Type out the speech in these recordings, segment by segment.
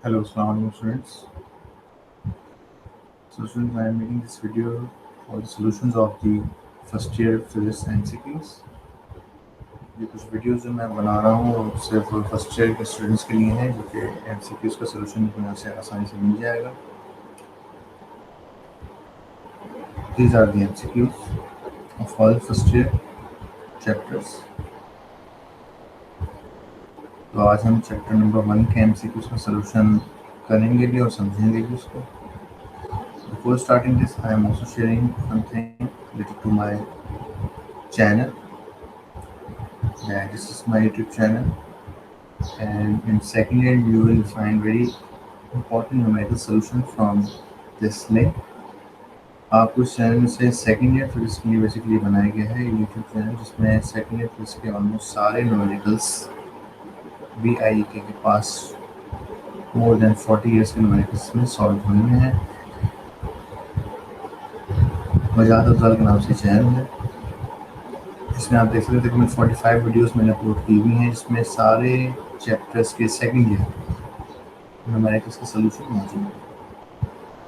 Hello, Assalamualaikum students. So students, I am making this video for the solutions of the first year physics MCQs. ये कुछ videos जो मैं बना रहा हूँ वो सिर्फ फर्स्ट ईयर के स्टूडेंट्स के लिए हैं जो कि MCQs का सलूशन यहाँ से आसानी से मिल जाएगा. These are the MCQs of all first year chapters. तो आज हम चैप्टर नंबर 1 के MCQs का सलूशन करेंगे भी और समझेंगे भी उसको. Before starting this, I am also sharing something related to my channel. This is my YouTube channel, and in second year you will find very important numerical solution from this link. आपको इस channel से second year physics के लिए basically बनाया गया है YouTube channel जिसमें second year physics के ऑलमोस्ट सारे न्यूमेरिकल्स BIEK के पास मोर देन 40 इयर्स के न्यूमेरिकल्स में सॉल्व हुए हैं. वजाहत अफजाल के नाम से चैनल है जिसमें आप देख सकते हैं कि 45 वीडियोस मैंने अपलोड की हुई हैं जिसमें सारे चैप्टर्स के सेकेंड ईयर न्यूमेरिकल्स के सलूशन मौजूद है.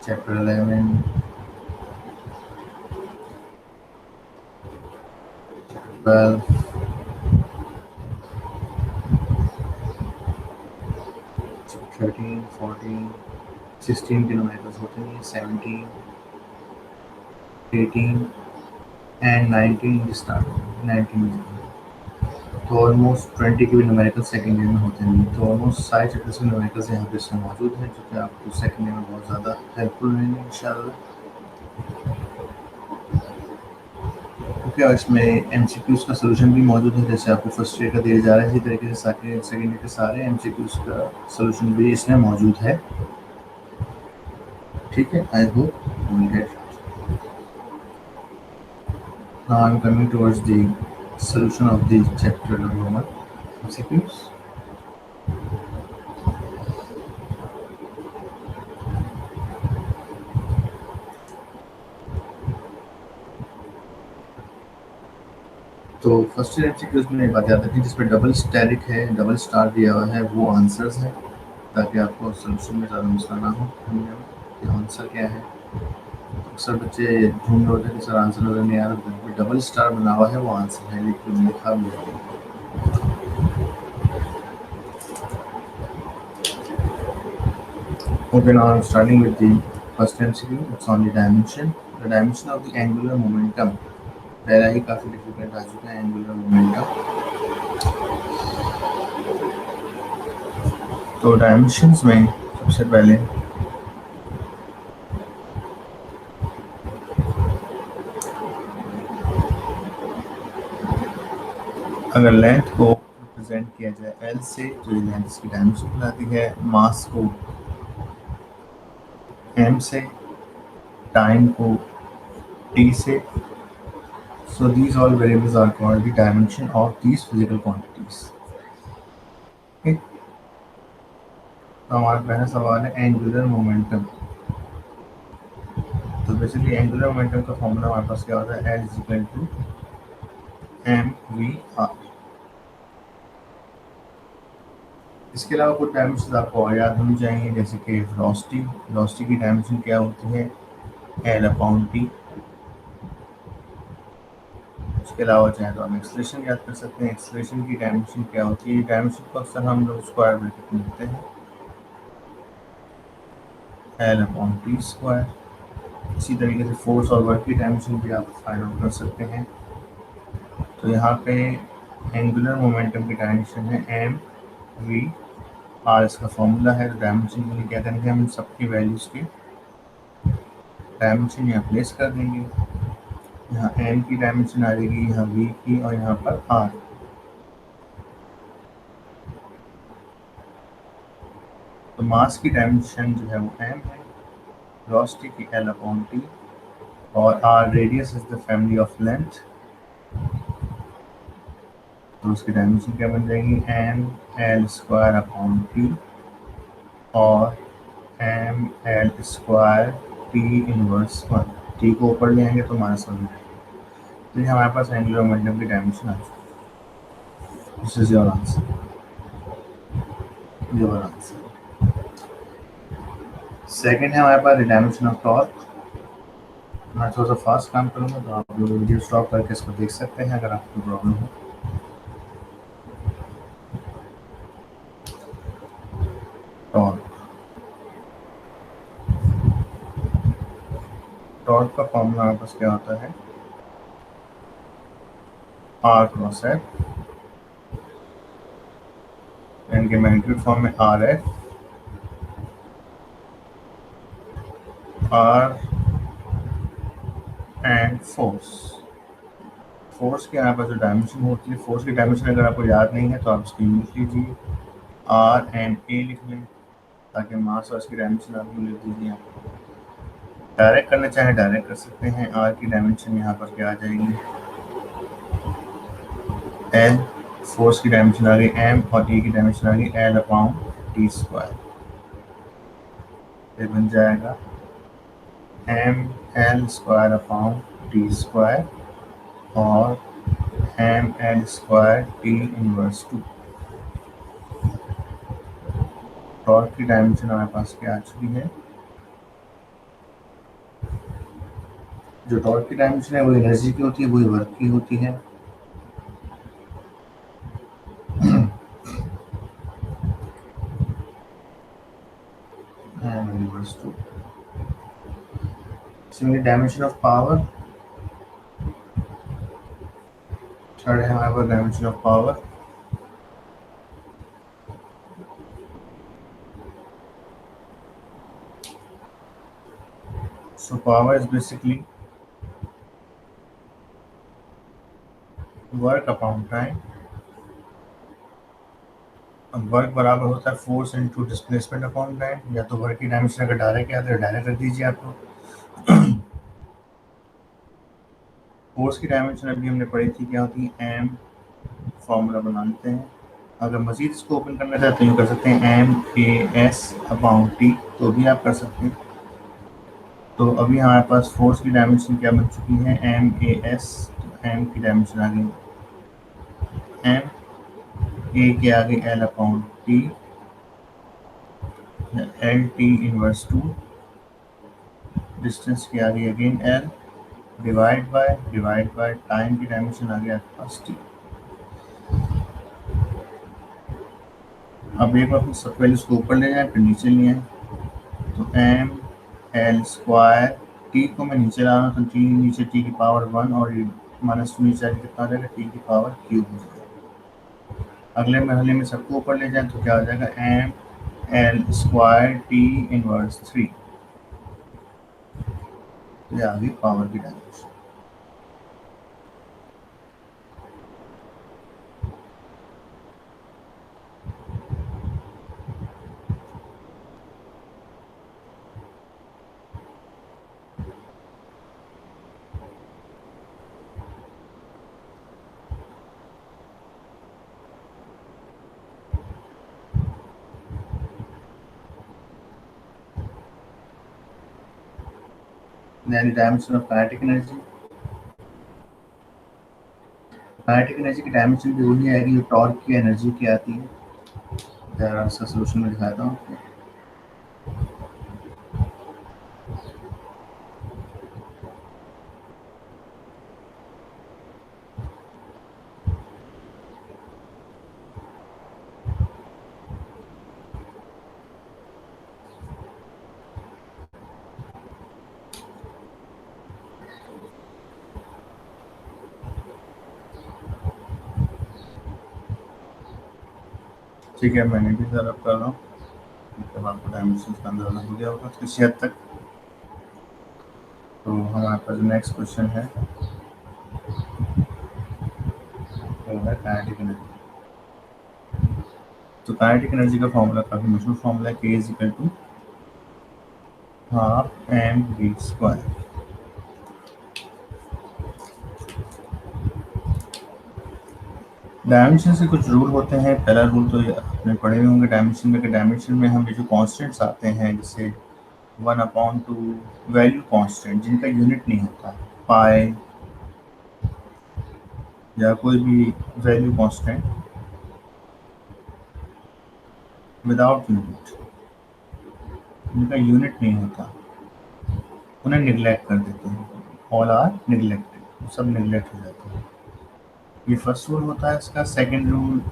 चैप्टर 11, 12, 13, 14, 16 के न्यूमेरिकल्स होते हैं, 17, 18 एंड 19 स्टार्ट 19 तो ऑलमोस्ट 20 के भी न्यूमेरिकल सेकेंड ईयर में होते हैं. तो ऑलमोस्ट सारे चैप्टर्स के न्यूमेरिकल्स यहाँ पे इसमें मौजूद हैं जो कि आपको सेकेंड ईयर में बहुत ज़्यादा हेल्पफुल रहेंगे इंशाल्लाह. ओके, और इसमें MCQs का सलूशन भी मौजूद है जैसे आपको फर्स्ट ईयर का दिया जा रहा है. इसी तरीके से सेकेंड ईयर के सारे MCQs का सलूशन भी इसमें मौजूद है. ठीक है, I hope you will get. Now I'm coming towards the solution of the chapter number 1 MCQs. तो फर्स्ट ईयर MCQs में एक बात याद रखिए जिसपे डबल स्टैरिक है, डबल स्टार दिया हुआ है वो आंसर्स हैं ताकि आपको सलूशन में ज़्यादा मसला ना हो कि आंसर क्या है. अक्सर बच्चे ढूंढ रहे होते हैं कि सर आंसर नज़र नहीं आ रहा, डबल स्टार बना हुआ है वो आंसर है लेकिन लिखा भी है. Okay, now I'm starting with the first MCQ. It's on the dimension. The dimension of the angular momentum. पहला ही काफ़ी डिफिकल्ट आ चुका है एंगुलर मोमेंटम. तो डायमेंशंस में सबसे पहले अगर लेंथ को रिप्रेजेंट किया जाए L से तो ये लेंथ की डायमेंशन कहलाती है. मास को M से, टाइम को T से. So these all variables are called the dimension of these physical quantities. Okay. तो हमारा पहला सवाल है एंगुलर मोमेंटम. तो बेसिकली एंगुलर मोमेंटम का फॉर्मूला हमारे पास क्या होता है, L is equal to mv/r. इसके अलावा कुछ डायमेंशन आपको और याद होनी चाहिए जैसे कि वेलोसिटी की डायमेंशन क्या होती है, L/T. इसके अलावा चाहे तो हम एक्सेलरेशन याद कर सकते हैं, एक्सेलरेशन की डायमेंशन क्या होती है. डायमेंशन को अक्सर हम लोग स्क्वायर ब्रैकेट में लिखते हैं, L/T². इसी तरीके से फोर्स और वर्क की डायमेंशन भी आप फाइंड आउट कर सकते हैं. तो यहाँ पे एंगुलर मोमेंटम की डायमेंशन है mv/r. इसका फॉर्मूला है. डायमेंशन के लिए क्या करेंगे, हम सबकी वैल्यूज़ की डायमेंशन यहाँ प्लेस कर देंगे. यहाँ m की डायमेंशन आ जाएगी, यहाँ v की और यहाँ पर r. तो मास की डायमेंशन जो है वो m है, वेलोसिटी की L/T और r radius is the family of length. तो उसकी डायमेंशन क्या बन जाएगी, mL²/T और mL²T⁻1. T को ऊपर ले आएंगे तो माइनस हो जाएगा. तो ये हमारे पास एंगुलर मोमेंटम की डायमेंशन आ चुकी है. This is your answer. Second है हमारे पास डायमेंशन ऑफ टॉर्क। मैं थोड़ा सा फास्ट काम करूँगा तो आप लोग वीडियो स्टॉप करके इसको देख सकते हैं अगर आपको प्रॉब्लम हो। टॉर्क, टॉर्क का फॉर्मूला हमारे पास क्या होता है, आर क्रॉस एफ, इनके मैग्नीट्यूड फॉर्म में R F, R and force. Force के यहाँ पर जो डायमेंशन होती है, फोर्स की डायमेंशन अगर आपको याद नहीं है तो आप इसकी लिख लीजिए, आर एंड ए लिख लें ताकि मास और इसकी डायमेंशन आपको लिख दीजिए। डायरेक्ट करना चाहे डायरेक्ट कर सकते हैं। आर की डायमेंशन यहाँ पर क्या आ जाएगी, एल, फोर्स की डायमेंशन आ गई एम और ए की डायमेंशन आ गई एल अपॉन टी स्क्वायर। ये बन जाएगा M L square upon T square और M L square T inverse 2। Torque की डायमेंशन हमारे पास क्या आ चुकी है, जो टॉर्क की डायमेंशन है वो एनर्जी की होती है, वही वर्क की होती है। M inverse 2। Similar dimension of power, third है हमारे पास dimension of power. So power is basically work upon time। अब वर्क बराबर होता है force into displacement upon time. या तो वर्क की डायमेंशन अगर डायरेक्ट है तो डायरेक्ट कर दीजिए आप लोग। फोर्स की डायमेंशन अभी हमने पढ़ी थी क्या होती है, एम, फॉर्मूला बना लेते हैं। अगर मजीद इसको ओपन करना चाहते हैं तो कर सकते हैं M A S upon T, तो भी आप कर सकते हैं। तो अभी हमारे पास फोर्स की डायमेंशन क्या बन चुकी है, एम ए एस। एम की डायमेंशन आ गई एम, ए के आगे L upon T, L T inverse 2, distance की आ गई again L, divide by time की डायमेंशन आ गया फर्स्ट टी। अब एक बार सब पहले इसको ऊपर ले जाए फिर नीचे ले आए, तो एम एल स्क्वायर, टी को मैं नीचे ला रहा हूँ तो टी नीचे टी की पावर 1 और माइनस 2 नीचे आगे कितना आ जाएगा, टी की पावर क्यूब हो जाएगा। अगले मरहले में सबको ऊपर ले जाए तो क्या हो जाएगा, M L square T inverse 3। ये आ गई पावर की dimension. Then the dimension of kinetic energy, kinetic energy की डायमेंशन भी वही आएगी जो टॉर्क की एनर्जी की आती है। जरा इसका सोल्यूशन में दिखाता हूँ आपको। ठीक है, मैंने भी सर कर रहा हूँ, जब आपको डायमेंशन का अंदाजा हो गया होगा किसी हद तक। तो हमारे पास नेक्स्ट क्वेश्चन है काइनेटिक एनर्जी। तो काइनेटिक एनर्जी का फॉर्मूला काफी मशहूर फॉर्मूला है, K is equal to half M V square. Dimension से कुछ रूल होते हैं। पहला रूल तो आपने पढ़े हुए होंगे डायमेंशन में, कि डायमेंशन में हमें जो कॉन्स्टेंट्स आते हैं जैसे 1/2 वैल्यू कांस्टेंट जिनका यूनिट नहीं होता, पाई या कोई भी वैल्यू कांस्टेंट विदाउट यूनिट, इनका यूनिट नहीं होता, उन्हें निगलेक्ट कर देते हैं। ऑल आर निगलेक्टेड, सब निगलेक्ट हो जाते हैं। ये फर्स्ट रूल होता है इसका। सेकेंड रूल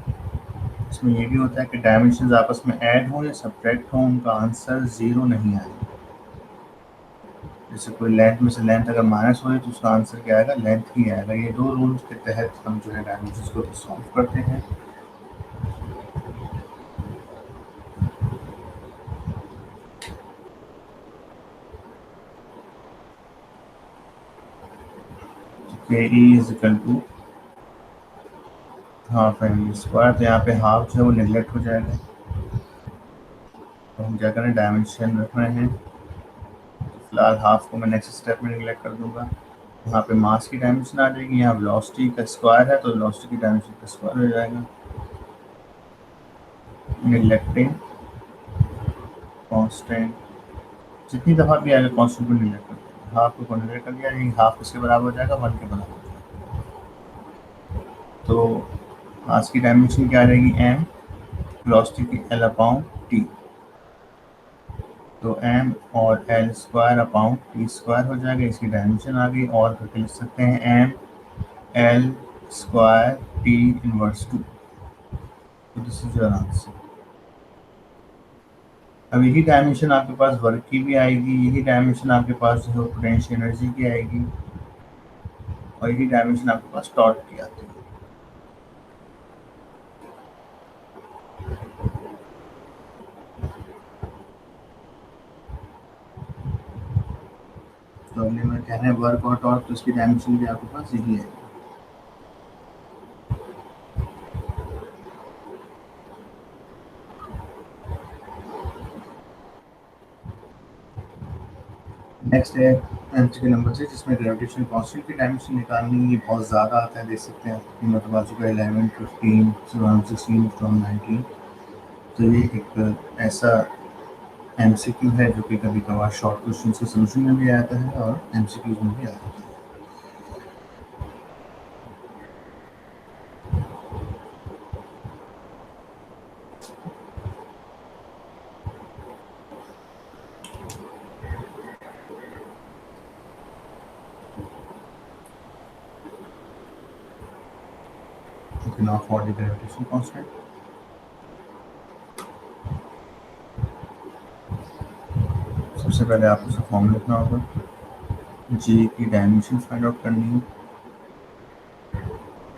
इसमें ये भी होता है कि डायमेंशन आपस में ऐड हो या सब्ट्रैक्ट हो, उनका आंसर ज़ीरो नहीं आएगा। जैसे कोई लेंथ में से लेंथ अगर माइनस हो तो उसका आंसर क्या आएगा, लेंथ ही आएगा। ये दो रूल्स के तहत हम जो है डायमेंशन को सॉल्व करते हैं। K E is equal to half M E square. तो यहाँ पे हाफ जो है वो निगलेक्ट हो जाएगा, तो हम क्या करें, डायमेंशन रख रहे हैं। फिलहाल हाफ को मैं नेक्स्ट स्टेप में निगलेक्ट कर दूंगा। यहाँ पे मास की डायमेंशन आ जाएगी, यहाँ वेलोसिटी का स्क्वायर है तो वेलोसिटी की डायमेंशन का स्क्वायर हो जाएगा। निगलेक्टिंग कांस्टेंट, जितनी दफ़ा भी आएगा कांस्टेंट को निगलेक्ट कर दिया। हाफ को निगलेक्ट कर दिया, यानी हाफ किसके बराबर हो जाएगा, 1 के बराबर हो जाएगा। तो मास की डायमेंशन क्या आ जाएगी, एम, वेलोसिटी की एल अपॉन टी। तो एम और L square upon T square हो जाएगा, इसकी डायमेंशन आ गई। और करके लिख सकते हैं M L square T inverse 2। तो दिस इज योर आंसर। अब यही डायमेंशन आपके पास वर्क की भी आएगी, यही डायमेंशन आपके पास जो है पोटेंशियल एनर्जी की आएगी, और यही डायमेंशन आपके पास टॉर्क की आती है। तो हमने में कहना है वर्क और टॉर्क, तो इसकी डायमेंशन भी आपके पास यही है। नेक्स्ट है एमसीक्यू नंबर 6, जिसमें ग्रेविटेशन कांस्टेंट की डायमेंशन निकालनी है। ये बहुत ज़्यादा आता है, देख सकते हैं आपकी मतलब आ चुका है 11, 15, 16, 19। तो ये एक ऐसा एमसीक्यू है जो कि कभी कभार शॉर्ट क्वेश्चन के सोल्यूशन में भी आता है और एमसीक्यूज में भी आता है। Now for the gravitation constant, सबसे पहले आपको उसका फॉर्म लिखना होगा। जी की डायमेंशन फाइंड आउट करनी है,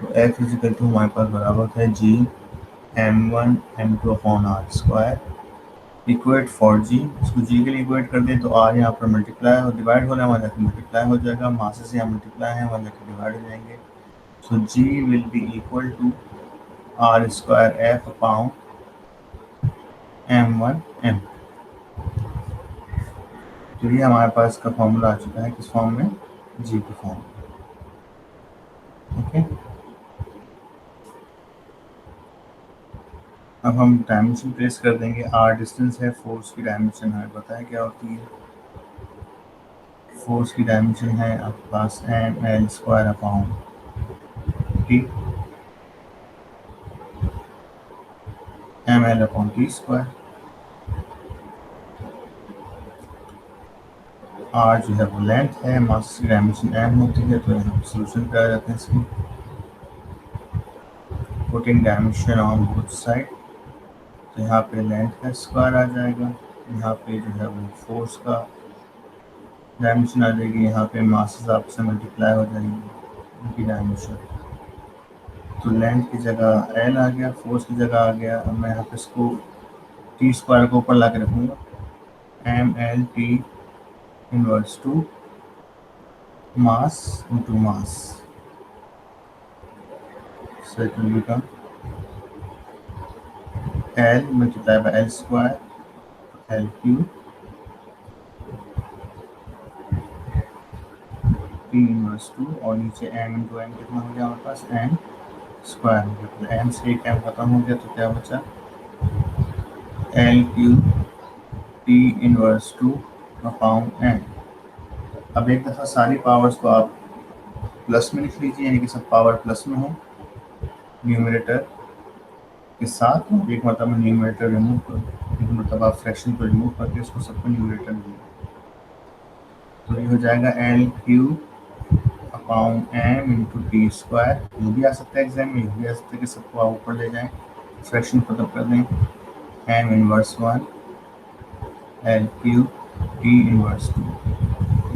तो एफ इजिकल टू हमारे पास बराबर है G m1 m2 upon r square. Equate for G, इसको जी के लिए इक्वेट कर दें तो आर यहाँ पर मल्टीप्लाई और डिवाइड हो रहा है, वहाँ जाकर मल्टीप्लाई हो जाएगा। मासेस यहाँ मल्टीप्लाई है, वहाँ जाकर डिवाइड हो जाएंगे। So G will be equal to r square F upon m1 m। तो ये हमारे पास का फॉर्मूला आ चुका है, किस फॉर्म में, जी के फॉर्म में। ओके, अब हम डायमेंशन प्लेस कर देंगे। आर डिस्टेंस है, फोर्स की डायमेंशन हमें पता है क्या होती है। फोर्स की डायमेंशन है आपके पास M L square upon T, M L upon T square. R जो है वो लेंथ है, मास की डायमेंशन एम होती है, तो यहाँ सोल्यूशन पे आ जाते हैं इसकी। Putting dimension on both side, तो यहाँ पे लेंथ का स्क्वायर आ जाएगा, यहाँ पे जो है वो फोर्स का डायमेंशन आ जाएगी, यहाँ पे मासेस आपसे मल्टीप्लाई हो जाएंगी उनकी डायमेंशन। तो लेंथ की जगह एल आ गया, फोर्स की जगह आ गया। अब मैं यहाँ पे इसको टी स्क्वायर को ऊपर ला के रखूँगा, M L T inverse two mass into mass. So it will become L multiplied by L square L cube P inverse 2, और नीचे m इंटू एम कितना हो गया हमारे पास, m स्क्वायर हो गया। तो m से एक m खत्म हो गया, तो क्या बचा, L cube P inverse 2 upon m। अब एक दफ़ा सारी पावर्स को आप प्लस में लिख लीजिए, यानी कि सब पावर प्लस में हो। न्यूमरेटर के साथ, और एक मतलब न्यूमरेटर रिमूव कर, एक मतलब आप फ्रैक्शन को रिमूव करके उसको सबको न्यूमरेटर में, तो ये हो जाएगा L Q upon M into T square. ये भी आ सकता है एग्जाम में, ये भी आ सकता है कि सबको आप ऊपर ले जाएं, फ्रैक्शन खत्म कर दें, M inverse one L Q T inverse two.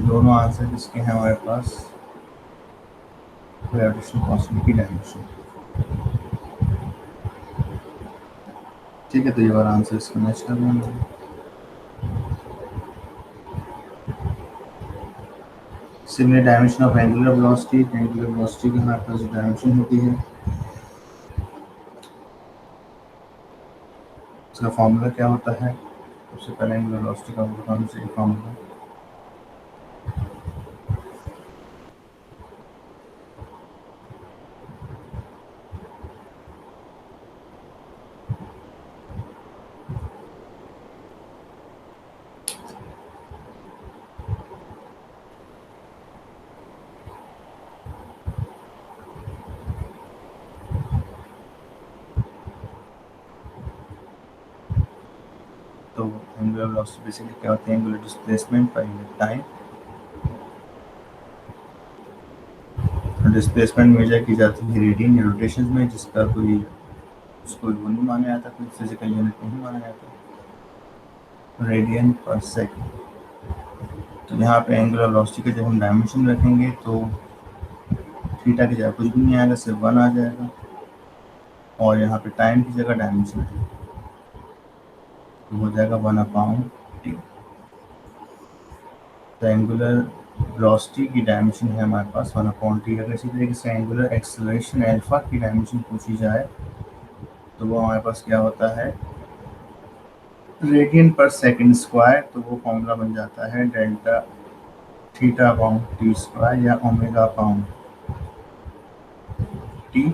दोनों आंसर किसके हैं हमारे पास, ग्रेविटेशनल कांस्टेंट की डायमेंशन। ठीक है, तो ये वाला आंसर इसका मैच कर रहे हैं। Similar dimension of angular velocity, angular velocity की हमारे पास डायमेंशन होती है, इसका फॉर्मूला क्या होता है। सबसे पहले एंगुलर वेलोसिटी का बताना चाहिए फॉर्मूला। तो एंगुलर वेलोसिटी बेसिकली क्या होती है, angular displacement per unit time. Displacement measure की जाती है रेडियन या रोटेशन में, जिसका कोई उसको वो नहीं माना जाता, कोई फिजिकल यूनिट नहीं माना जाता, रेडियन पर सेकंड। तो यहाँ पे एंगुलर वेलोसिटी के जब हम डायमेंशन रखेंगे तो थीटा की जगह कुछ भी नहीं आएगा, सिर्फ वन आ जाएगा, और यहाँ पे टाइम की जगह डायमेंशन है तो हो जाएगा वन अपॉन टी। तो एंगुलर वेलोसिटी की डायमेंशन है हमारे पास वन अपॉन टी। अगर इसी तरीके से एंगुलर एक्सेलरेशन अल्फा की डायमेंशन पूछी जाए तो वो हमारे पास क्या होता है, रेडियन पर सेकंड स्क्वायर। तो वो फॉर्मूला बन जाता है delta theta upon T square या ओमेगा अपॉन टी।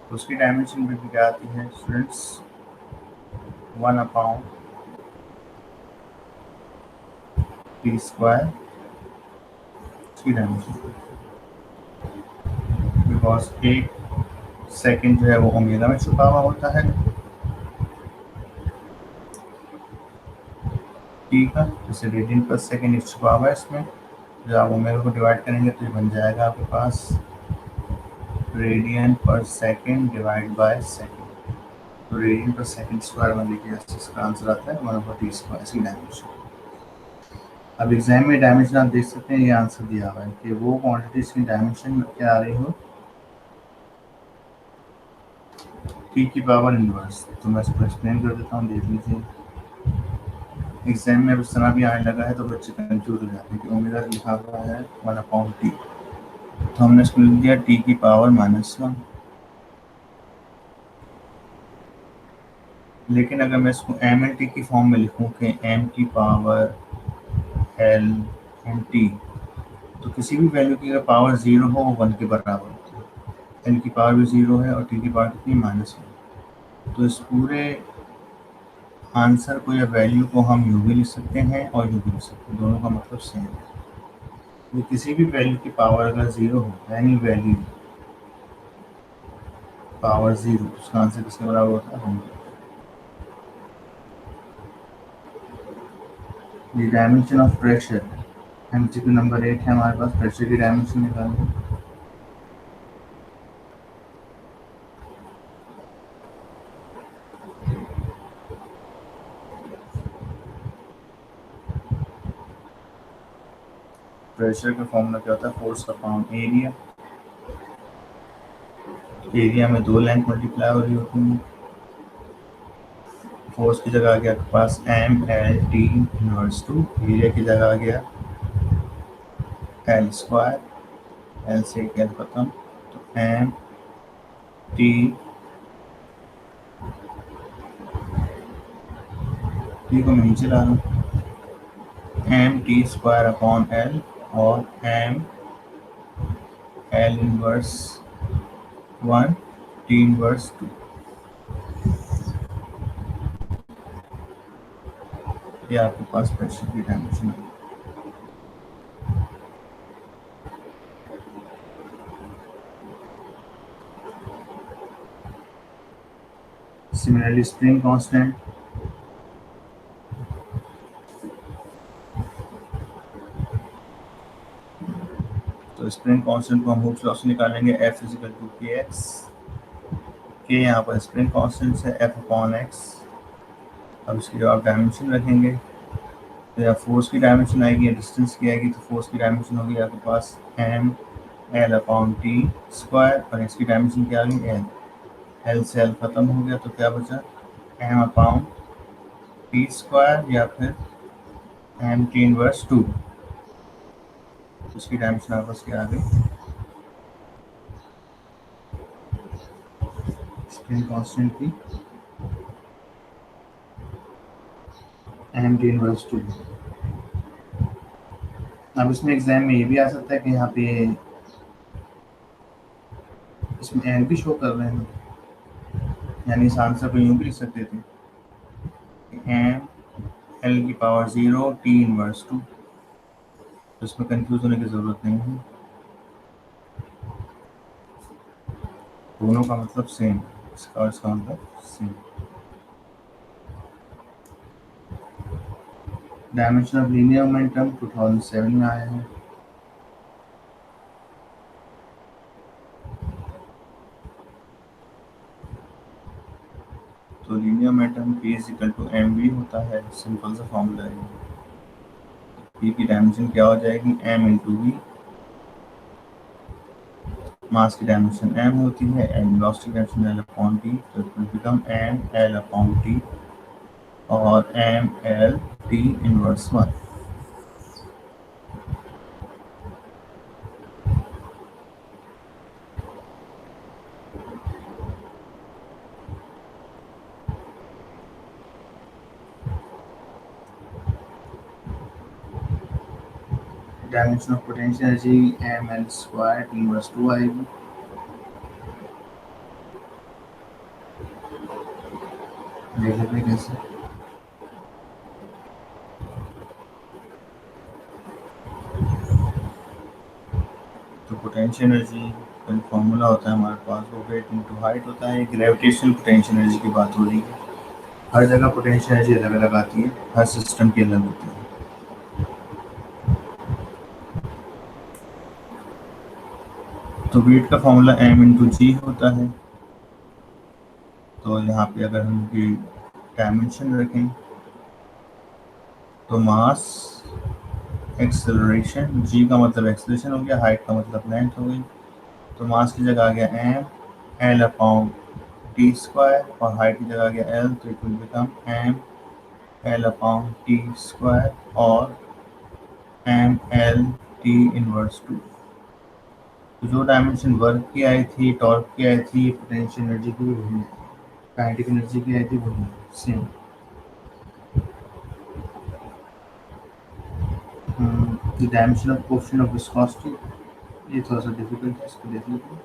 तो उसकी डायमेंशन भी क्या आती है students, one upon T square की डायमेंशन, बिकॉज एक सेकंड जो है वो ओमेगा में छुपा हुआ होता है टी का, जैसे रेडियन पर सेकंड छुपा हुआ है इसमें। जब आप ओमेगा को डिवाइड करेंगे तो ये बन जाएगा आपके पास रेडियन पर सेकंड डिवाइड बाय सेकंड। तो रेडियन पर सेकंड स्क्वायर वन देखिए इसका आंसर आता है वन ओवर टी स्क्वायर की डायमेंशन। अब एग्जाम में डायमेंशन आप देख सकते हैं, ये आंसर दिया हुआ है कि वो क्वांटिटीज की डायमेंशन क्या आ रही हो, टी की पावर इनवर्स। तो मैं इसको एक्सप्लेन कर देता हूँ, देख लीजिए। एग्जाम में अब इस तरह भी आने लगा है तो बच्चे कंफ्यूज हो जाते हैं कि ओमेगा लिखा हुआ है वन अपॉन टी, तो हमने इसको लिख दिया टी की पावर माइनस वन। लेकिन अगर मैं इसको एम एन टी की फॉर्म में लिखूं कि एम की पावर एल एन टी, तो किसी भी वैल्यू की अगर पावर ज़ीरो हो वो वन के बराबर होती है। एल की पावर भी ज़ीरो है और टी की पावर कितनी, माइनस वन। तो इस पूरे आंसर को या वैल्यू को हम यू भी लिख सकते हैं और यू भी लिख सकते हैं, दोनों का मतलब सेम है। तो किसी भी वैल्यू की पावर अगर ज़ीरो हो, एनी वैल्यू पावर ज़ीरो, उसका आंसर किसके बराबर होता है, the dimension of pressure. MCQ number 8 है हमारे पास, प्रेशर की डायमेंशन निकालनी। प्रेशर का फॉर्मूला क्या होता है, फोर्स अपॉन एरिया। एरिया में दो लेंथ मल्टीप्लाई हो रही होती है। फोर्स की जगह आ गया आपके पास M L T inverse two, area की जगह आ गया एल स्क्वायर, एल से एल खत्म, तो एम टी टी को मैं नीचे ला रहा हूँ, M T square upon L और M L inverse one T inverse two. ये आपके पास प्रेशर की डायमेंशन है। Similarly, spring constant. तो स्प्रिंग कांस्टेंट को हम हुक्स लॉ से निकालेंगे F is equal to k x. K यहाँ पर स्प्रिंग कांस्टेंट है F अपॉन एक्स। अब इसकी जो आप डायमेंशन रखेंगे तो या फोर्स की डायमेंशन आएगी या डिस्टेंस की आएगी, तो फोर्स की डायमेंशन होगी आपके पास M L upon T square और इसकी डायमेंशन क्या आ गई एल। एल से एल खत्म हो गया तो क्या बचा एम अपॉन टी स्क्वायर या फिर एम टी इनवर्स टू। इसकी डायमेंशन आपके पास क्या आ गई स्प्रिंग कांस्टेंट की एम टी इनवर्स टू। अब इसमें एग्जाम में ये भी आ सकता है कि यहाँ पे इसमें एल भी शो कर रहे हैं, यानी इस आंसर को यूँ भी लिख सकते थे एम एल की पावर 0 टी इनवर्स टू। तो इसमें कंफ्यूज होने की ज़रूरत नहीं है, दोनों का मतलब सेम, इसका और इसका मतलब same. Dimension of linear momentum 2007 में आया है। तो linear momentum P is equal to mv होता है, सिंपल सा फॉर्मूला है। P की डायमेंशन क्या हो जाएगी m इंटू वी। मास की डायमेंशन m होती है एंड वेलोसिटी की डायमेंशन l अपॉन t, तो it will become m l upon t और m l t inverse 1। Dimension of potential energy M L square T inverse 2 आएगी। देख लेते हैं कैसे। तो पोटेंशियल एनर्जी का फॉर्मूला होता है हमारे पास, वो वेट इंटू हाइट होता है। ग्रेविटेशनल पोटेंशियल एनर्जी की बात हो रही है, हर जगह पोटेंशियल एनर्जी अलग अलग आती है, हर सिस्टम की अलग होती है। तो वेट का फॉर्मूला m इंटू जी होता है। तो यहाँ पे अगर हम ये डायमेंशन रखें तो मास एक्सेलरेशन, जी का मतलब एक्सेलरेशन हो गया, हाइट का मतलब लेंथ हो गई। तो मास की जगह आ गया M L upon T square और हाइट की जगह आ गया एल, तो it will become M L upon T square और M L T inverse two. तो जो डायमेंशन वर्क की आई थी, टॉर्क की आई थी, पोटेंशियल एनर्जी की भी वही है, काइनेटिक एनर्जी की आई थी वही same. The dimension of coefficient of viscosity, ये थोड़ा सा डिफिकल्ट है, इसको देख लेते हैं।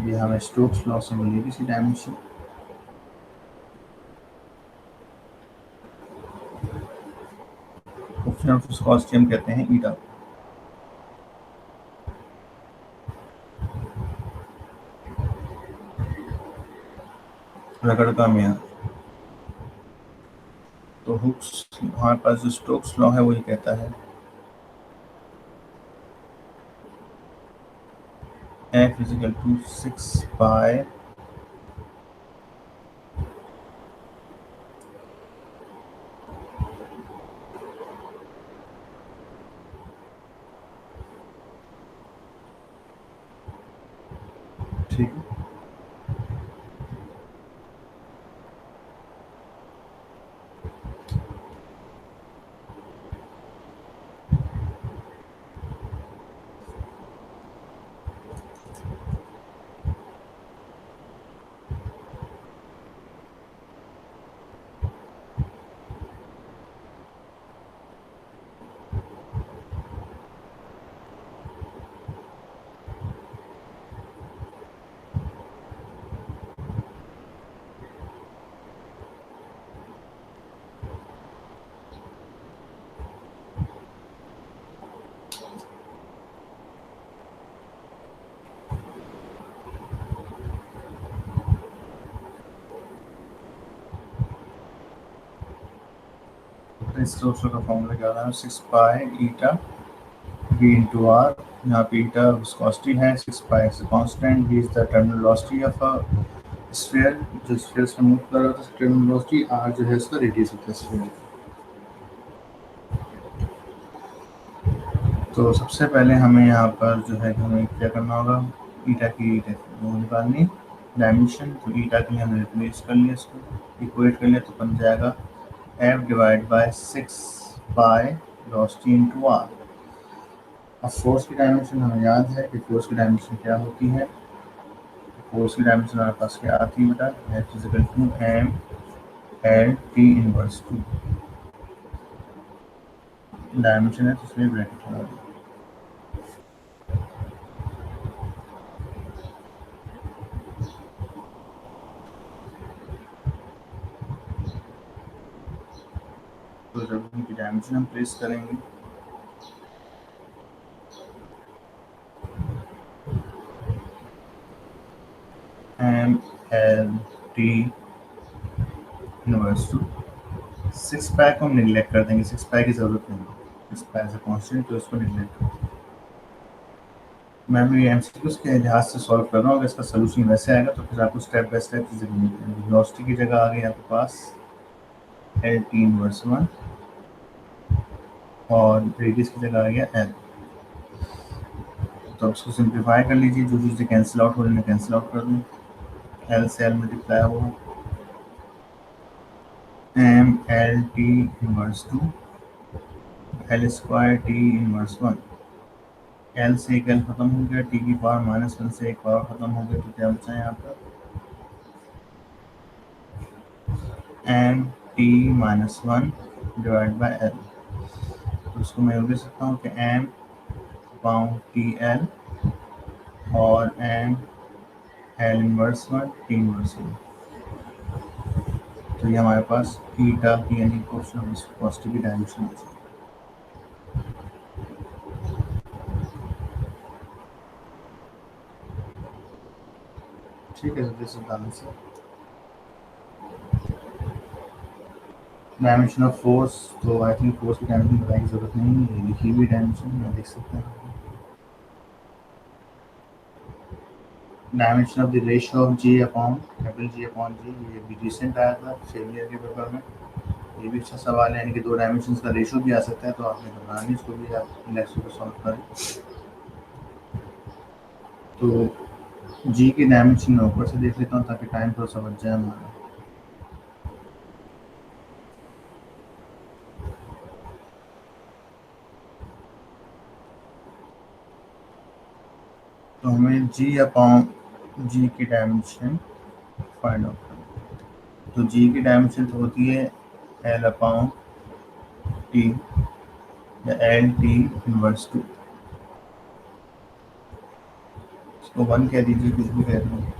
ये हमें स्टोक्स लॉ से मिलेगी इसी डायमेंशन। कोएफिशिएंट ऑफ विस्कोसिटी हम कहते हैं ईटा। रगड़ का म्यार। तो हुक्स हमारे पास जो स्टोक्स लॉ है वही कहता है F is equal to 6 by ठीक है। इस सोर्स का फॉर्मूला क्या होता है, 6 पाई ईटा v इंटू आर। यहाँ पे ईटा विस्कोसिटी है, 6 pi is constant, v is the terminal velocity of a sphere, जो स्फीयर से मूव कर रहा था, टर्मिनल वेलोसिटी, आर जो है उसका रेडियस होता है स्फीयर। तो सबसे पहले हमें यहाँ पर जो है हमें क्या करना होगा, ईटा की वो निकालनी डायमेंशन। तो ईटा के लिए हमने रिप्लेस कर लिया, इसको इक्वेट कर लिया, तो बन जाएगा f divide by 6 pi velocity into R. अब फोर्स की डायमेंशन हमें याद है कि फोर्स की डायमेंशन क्या होती है। फोर्स की डायमेंशन हमारे पास क्या आती है बेटा, F equal to M L T inverse two. Dimension है तो इसमें ब्रैकेट लगा दो। तो जब इनकी डायमेंशन हम प्लेस करेंगे, M L T inverse two, 6 pi को हम निगलेक्ट कर देंगे, 6 पाई की जरूरत नहीं है, 6 पाई से कॉन्स्टेंट, तो इसको निगलेक्ट कर देंगे। मैं भी एमसीक्यूज के लिहाज से सॉल्व कर रहा हूँ, अगर इसका सोल्यूशन वैसे आएगा तो फिर आपको स्टेप बाय स्टेप चीज़ें मिलेंगी। वेलोसिटी की जगह आ गई आपके पास एल टी इनवर्स 1, और रेडियस की जगह आ गया एल। तो इसको सिंप्लीफाई कर लीजिए, जो चीज़ें कैंसिल आउट हो रही है कैंसिल आउट कर दूँ, एल से एल मल्टीप्लाई होगा, M L T inverse two L square T inverse 1। L से एक एल खत्म हो गया, टी की पावर -1 से एक पावर खत्म हो गया, तो क्या बचा है यहाँ पर, M T -1 divide by L. तो इसको मैं लिख सकता हूँ कि एम पाउंड टी एल और M L inverse 1 T inverse 1। तो ये हमारे पास ईटा की यानी क्वेश्चन ऑफ विस्कोसिटी की डायमेंशन है। ठीक है, तो this is the answer. Dimension of force, तो आई थिंक फोर्स की डायमेंशन बताने की जरूरत नहीं है, लिखी हुई डायमेंशन में देख सकते हैं। Dimension of the ratio of g upon capital G upon g, ये भी रिसेंट आया था फेलियर के पेपर में, ये भी अच्छा सवाल है, यानी कि दो डायमेंशन का रेशियो भी आ सकता है, तो आपने घबराना नहीं, इसको भी आप नेक्स्ट को सॉल्व करें। तो जी की डायमेंशन मैं ऊपर से देख लेता हूँ ताकि टाइम थोड़ा सा बच जाए हमारा। तो हमें जी अपॉन जी की डायमेंशन फाइंड आउट करना। तो जी की डायमेंशन तो होती है एल अपॉन टी या एल टी इनवर्स टू, इसको 1 कह दीजिए, कुछ भी कह दीजिए।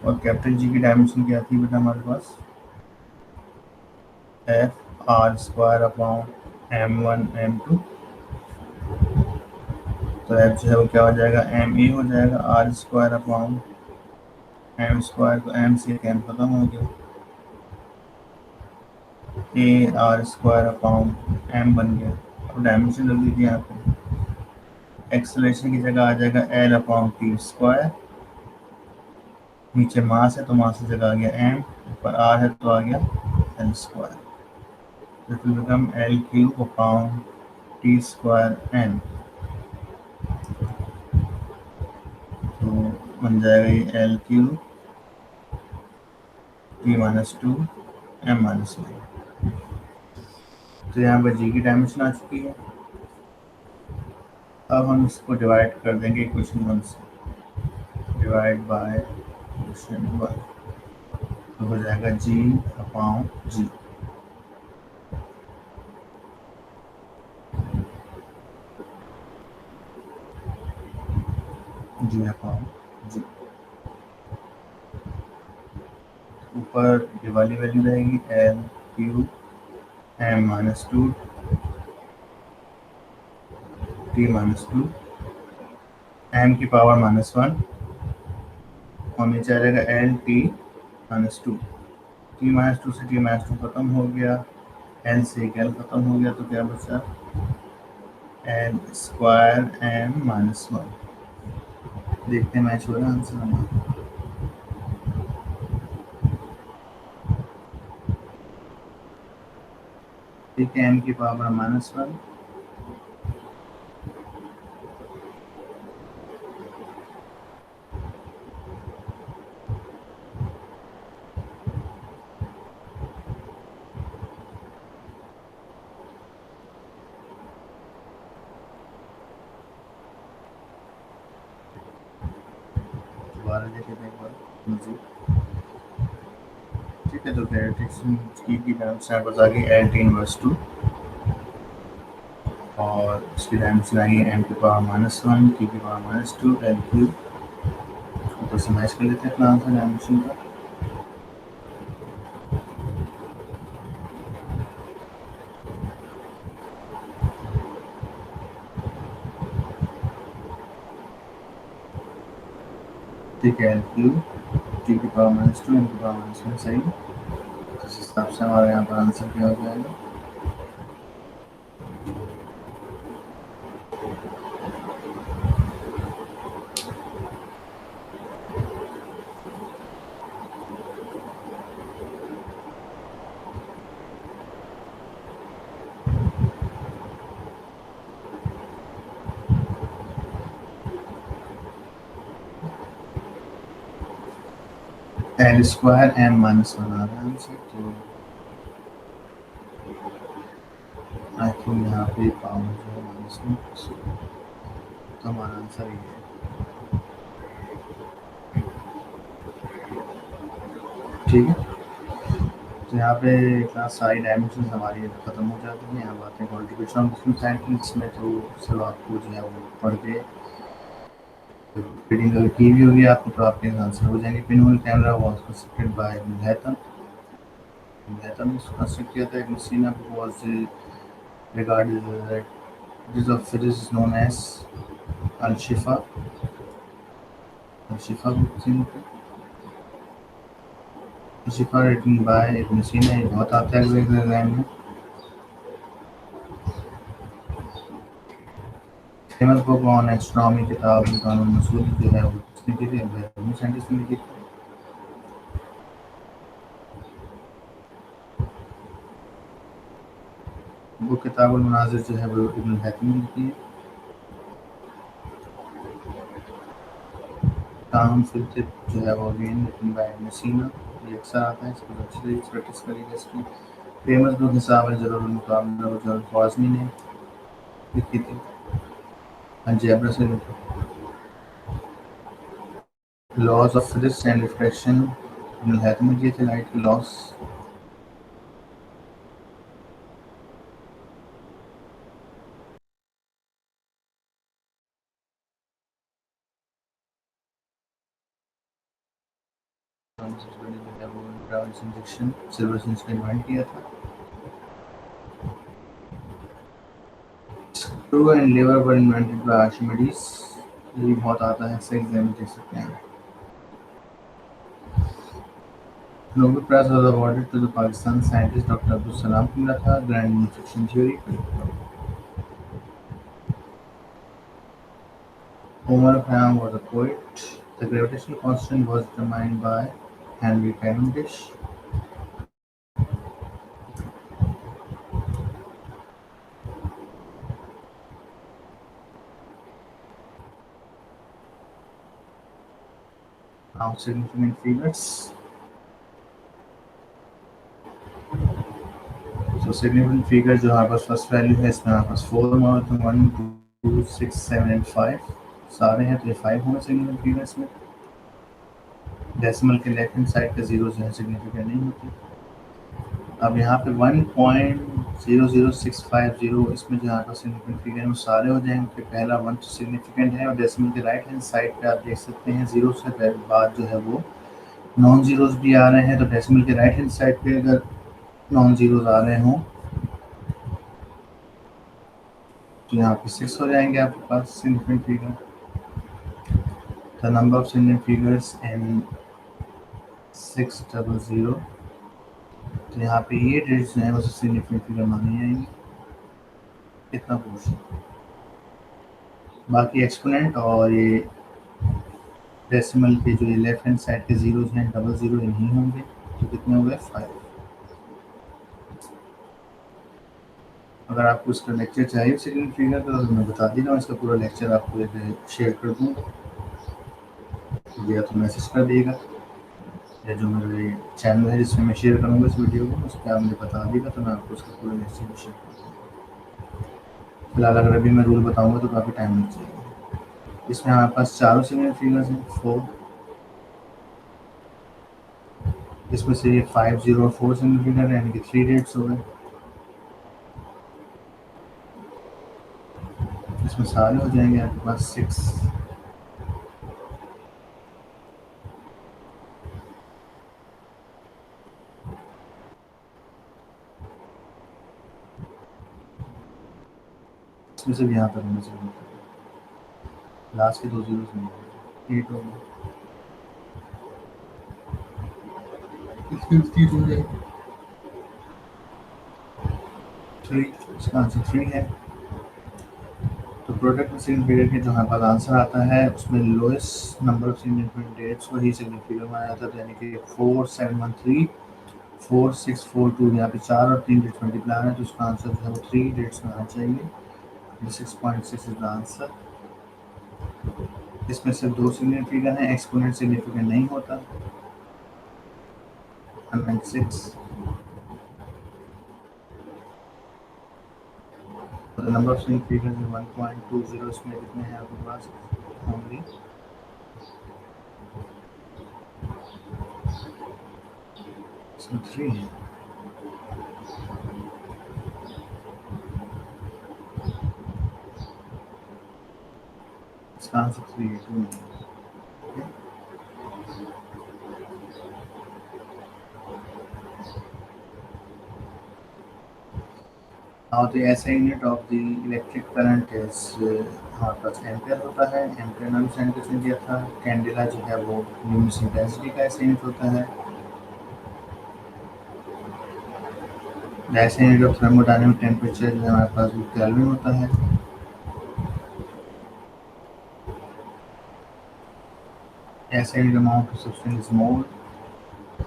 और कैपिटल जी की डायमेंशन क्या थी बेटा हमारे पास, F r square upon M1 M2। तो एफ जो है वो क्या हो जाएगा, एम ए हो जाएगा, R square upon M square, तो एम से एम खत्म हो गया, A R square upon M बन गया। अब डायमेंशन रख दीजिए यहाँ पे, एक्सेलरेशन की जगह आ जाएगा एल अपॉन टी स्क्वायर, नीचे मास है तो मास की जगह आ गया एम, ऊपर आर है तो आ गया एल स्क्वायर, तो फिर become L cube upon T square N. तो बन जाएगा ये एल क्यूब टी -2 M-1। तो यहाँ पर जी की डायमेंशन आ चुकी है। अब हम इसको डिवाइड कर देंगे इक्वेशन 1 से, डिवाइड बाय इक्वेशन 1, तो हो जाएगा जी अपॉन जी। जी अपॉन जी, ऊपर ये वाली वैल्यू रहेगी L cube M-2 T -2 M की पावर -1, और नीचे आ जाएगा एल टी -2, टी -2 से टी -2 खत्म हो गया, एल से एल खत्म हो गया तो क्या बचा, L square M minus one. देखते हैं मैच हो रहा है आंसर हमारा। ठीक है, एम की पावर माइनस वन। दोबारा देखे थे एक बार मुझे। ठीक है, तो कैरेक्टरिस्टिक्स की टर्म से आपको आ गई एल टी इनवर्स टू, और इसकी डायमेंशन आई है एम की पावर माइनस वन, टी की power minus two, L cube. तो समझ कर लेते हैं अपना आंसर डायमेंशन का। ठीक है, एल क्यूब टी की पावर माइनस टू एम की पावर माइनस वन सही। तो इस हिसाब से हमारे यहाँ पर आंसर क्या हो जाएगा। L square M minus one आ रहा है आंसर। तो आई थिंक यहाँ पे पावर जो है माइनस वन, तो हमारा आंसर ये है। ठीक है, तो यहाँ पे क्लास सारी डायमेंशन हमारी ख़त्म हो जाती हैं। यहाँ बातें मल्टीप्लिकेशन ऑफ डिफरेंट साइकिल्स में, तो सब आपको जो है वो पढ़ के रीडिंग अगर की भी होगी आपको तो आपके आंसर हो जाएंगे। Pinhole camera was constructed by Haytham. Haytham ने कंस्ट्रक्ट किया था। एक machine was regarded as of physics known as Al-Shifa। Al-Shifa machine, Al-Shifa written by एक मशीन है, ये बहुत आता है एग्जाम में। फेमस बुक ऑन एस्ट्रोनॉमी किताब कानून मसूल जो है वो किसने लिखी थी, साइंटिस्ट ने लिखी थी। वो किताबुल मनाजिर जो है वो इब्न हैथम ने लिखी है। कानून फिर जो है वो अगेन रिटन बाय मसीना, ये अक्सर आता है, इसको अच्छी तरीके से प्रैक्टिस करिएगा इसकी। फेमस बुक हिसाब है जरूर मुकाबला वो जो ख्वाज़मी ने लिखी थी, अलजेब्रा से laws of physics and refraction Ibn Haytham ने किए थे, लाइट के लॉस। जो है वो ट्रैवल्स इंजेक्शन सिल्वर से इसने इन्वेंट किया था। Screw and lever were invented by Archimedes, ये भी बहुत आता है, इससे एग्जाम में देख सकते हैं। Nobel prize was awarded to the Pakistan scientist doctor Abdul Salam को मिला था, grand infection theory. Omar Khayyam was a poet. The gravitational constant was determined by Henry Cavendish. Now significant figures. So significant figures जो हमारे पास first value है इसमें हमारे पास 4 और 1 2 6 7 and 5 सारे हैं, तो ये 5 होंगे सिग्निफिकेंट फिगर्स में। डेसिमल के लेफ्ट हैंड साइड का जीरो जो है सिग्निफिकेंट नहीं होती। अब यहाँ पे 1.00650 इसमें जो यहाँ का सिग्निफिकेंट फिगर है वो सारे हो जाएंगे। पहला 1 तो सिग्निफिकेंट है, और डेसिमल के राइट हैंड साइड पे आप देख सकते हैं जीरो से बाद जो है वो नॉन जीरोज भी आ रहे हैं। तो डेसिमल के राइट हैंड साइड पे अगर नॉन जीरोज आ रहे हों तो यहाँ पे 6 हो जाएंगे आपके पास significant figure. The number of significant figures in 600 तो यहाँ पे ये डेट्स जो हैं वो सिग्निफिकेंट फिगर मानी जाएंगी। इतना पोर्शन, बाकी एक्सपोनेंट और ये डेसिमल के जो ये लेफ्ट हैंड साइड के जीरोज हैं डबल जीरो नहीं होंगे। तो कितने हो गए 5। अगर आपको इसका लेक्चर चाहिए सेकंड फिगर का तो मैं बता दे रहा हूँ, इसका पूरा लेक्चर आपको एक शेयर कर दूँगा, या तो मैसेज कर दिएगा, या जो मेरे चैनल है जिसमें मैं शेयर करूँगा इस वीडियो को उस पर आप मुझे बता दिएगा, तो मैं आपको उसका पूरा लेक्चर भी शेयर कर दूँगा। फिलहाल अगर अभी मैं रूल बताऊँगा तो काफ़ी टाइम लग जाएगा। इसमें हमारे पास चारों सेकंड फिगर्स हैं 4, इसमें से ये 5, 0 और 4 सिंगल फिगर है, यानी कि 3 डेट्स हो गए। इसमें सारे हो जाएंगे आपके पास 6। इसमें से भी यहाँ पर होने चाहिए, लास्ट के 2 जीरोस नहीं है, 8 हो गए, इसकी 30 हो जाएगी 3, इसका आंसर 3 है। तो प्रोडक्ट में सिग्निफिकेंट के जो हमारे पास आंसर आता है उसमें lowest number of significant dates को ही सिग्निफिकेंट माना जाता है, यानी कि 4, 7, 1, 3, 4, 6, 4, 2, यहाँ पे 4 और 3 डेट्स मल्टीप्लाई है, तो उसका आंसर जो है वो 3 डेट्स में आना चाहिए। 6.6 इज द आंसर। इसमें सिर्फ 2 सिग्निफिकेंट है, एक्सपोनेंट सिग्निफिकेंट नहीं होता। 106 द नंबर ऑफ सिग्निफिकेंट 1.20, इसमें कितने हैं आपके पास ओनली, इसमें 3 है। इसका आंसर 3 है, 2 नहीं है। Now the SI unit of the electric current is हमारे पास एम्पेयर होता है। एम्पेयर नाम से किसने दिया था, कैंडेला जो है वो ल्यूमिनस इंटेंसिटी का SI यूनिट होता है। SI unit of thermodynamic temperature जो हमारे पास वो केल्विन होता है। SI unit amount of substance is mole.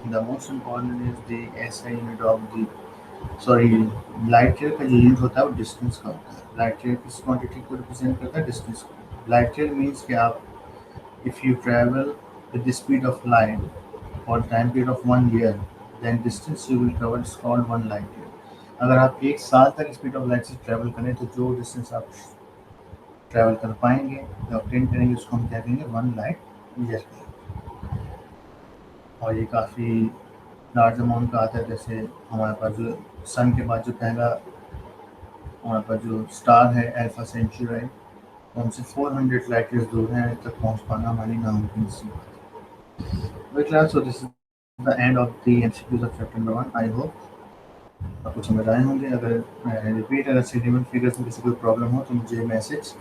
The most important is the SI unit of the light year का जो यूनिट होता है वो डिस्टेंस का होता है। लाइट ईयर किस क्वांटिटी को रिप्रेजेंट करता है, डिस्टेंस को। लाइट ईयर मीन्स कि आप if you travel with the speed of light for a time period of 1 year, then distance you will cover is called 1 light year. अगर आप 1 साल तक स्पीड ऑफ लाइट से ट्रैवल करें तो जो डिस्टेंस आप ट्रैवल कर पाएंगे या ऑब्टेन करेंगे उसको हम क्या कहेंगे 1 लाइट ईयर। और ये काफ़ी लार्ज अमाउंट का आता है। जैसे हमारे पास जो सन के बाद जो पहला हमारे पास जो स्टार है अल्फा सेंचुरी, तो हमसे 400 लाइट ईयर्स दूर है, तक पहुंच पाना हमारी नामुमकिन सी बात है। So this is the end of the MCQs of chapter number 1। I hope आपको समझ आए होंगे। अगर रिपीट अगर सिग्निफिकेंट फिगर्स में किसी कोई प्रॉब्लम हो तो मुझे मैसेज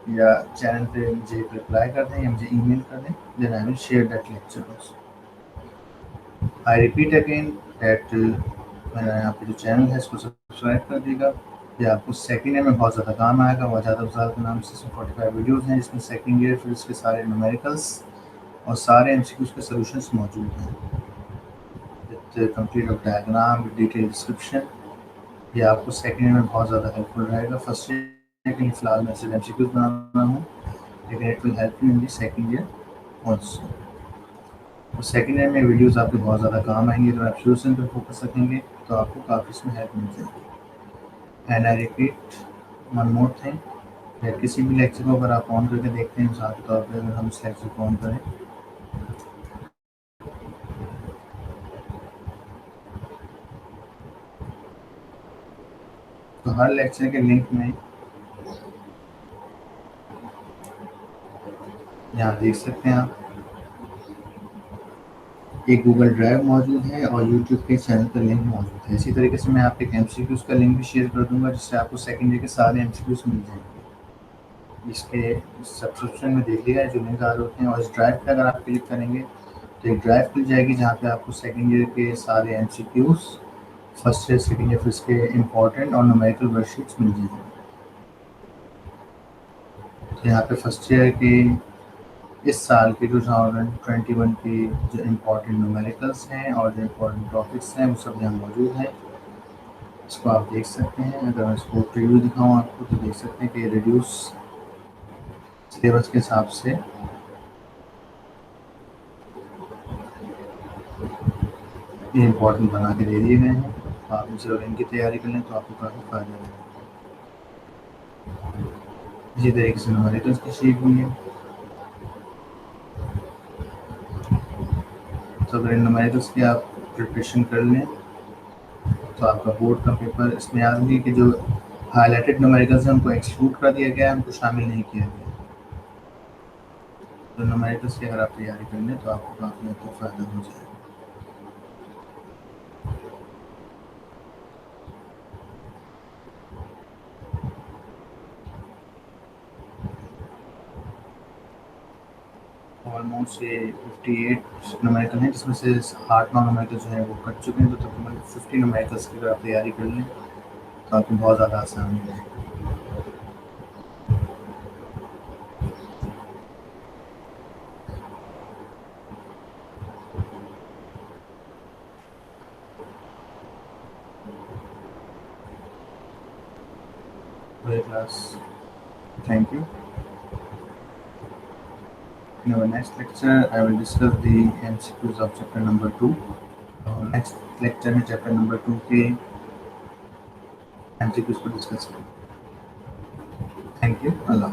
या चैनल पे मुझे रिप्लाई कर दें या मुझे ईमेल कर दें, then I will share that lecture also. I repeat again that मेरा यहाँ पे जो चैनल है इसको सब्सक्राइब कर दीजिएगा। ये आपको सेकेंड ईयर में बहुत ज़्यादा काम आएगा। वजाद अफजाल के नाम से इसमें 45 वीडियोज़ हैं, जिसमें सेकेंड ईयर फिर इसके सारे न्यूमेरिकल्स और सारे एमसीक्यूज के सॉल्यूशंस मौजूद हैं with complete of diagram with detail description. ये आपको सेकेंड ईयर में बहुत ज़्यादा हेल्पफुल रहेगा। फर्स्ट ईयर के लिए फ़िलहाल मैं सिर्फ एमसीक्यूज बना रहा हूँ, लेकिन it will help you in the second year also. और सेकेंड ईयर में वीडियोज़ आपके बहुत ज़्यादा काम आएंगे। अगर आप शुरू से इन पर फोकस रखेंगे तो आपको काफ़ी इसमें हेल्प मिल जाएगी। And I repeat one more thing, फिर किसी भी लेक्चर को अगर आप ऑन करके देखते हैं, मिसाल के तौर पर अगर हम इस लेक्चर को ऑन करें तो हर लेक्चर के लिंक में यहाँ देख सकते हैं आप एक गूगल ड्राइव मौजूद है और यूट्यूब के चैनल का लिंक मौजूद है। इसी तरीके से मैं आपके एमसीक्यूज का लिंक भी शेयर कर दूंगा, जिससे आपको सेकेंड ईयर के सारे एमसीक्यूज मिल जाएंगे। इसके सब्सक्रिप्शन में देख लिया है जो लिंक आ रहे होते हैं, और इस ड्राइव पे अगर आप क्लिक करेंगे तो एक ड्राइव खुल जाएगी जहाँ पे आपको सेकेंड ईयर के सारे MCQs first year second year फिर इसके इम्पोर्टेंट और न्यूमेरिकल वर्कशीट्स मिल जाएंगे। तो यहाँ पे फर्स्ट ईयर के इस साल के 2021 के जो इम्पोर्टेंट न्यूमेरिकल्स हैं और जो इम्पोर्टेंट टॉपिक्स हैं वो सब यहाँ मौजूद हैं। इसको आप देख सकते हैं। अगर मैं इसको प्रीव्यू दिखाऊँ आपको तो देख सकते हैं कि रिड्यूस सिलेबस के हिसाब से ये इम्पोर्टेंट बना के दे दिए गए हैं। आप इनसे अगर इनकी तैयारी कर लें तो आपको काफ़ी फ़ायदा होगा। इसी तरीके से न्यूमेरिकल्स की शीट भी है। तो अगर इन न्यूमेरिकल्स की आप प्रिपरेशन कर लें तो आपका बोर्ड का पेपर, इसमें याद रखिए कि जो हाईलाइटेड न्यूमेरिकल्स हैं उनको एक्सक्लूड कर दिया गया है, उनको शामिल नहीं किया गया। तो न्यूमेरिकल्स की अगर आप तैयारी कर लें तो आपको काफ़ी हद तक फ़ायदा हो जाएगा। ऑलमोस्ट ये 58 न्यूमेरिकल हैं, जिसमें से 8-9 न्यूमेरिकल जो हैं वो कट चुके हैं। तो तकरीबन 50 न्यूमेरिकल्स की अगर आप तैयारी कर लें तो आपको बहुत ज़्यादा आसान हो जाएगा। Very class. Thank you. In our next lecture, I will discuss the MCQs of chapter number 2. Next lecture में chapter number 2 के MCQs को discuss करेंगे। Thank you. Allah.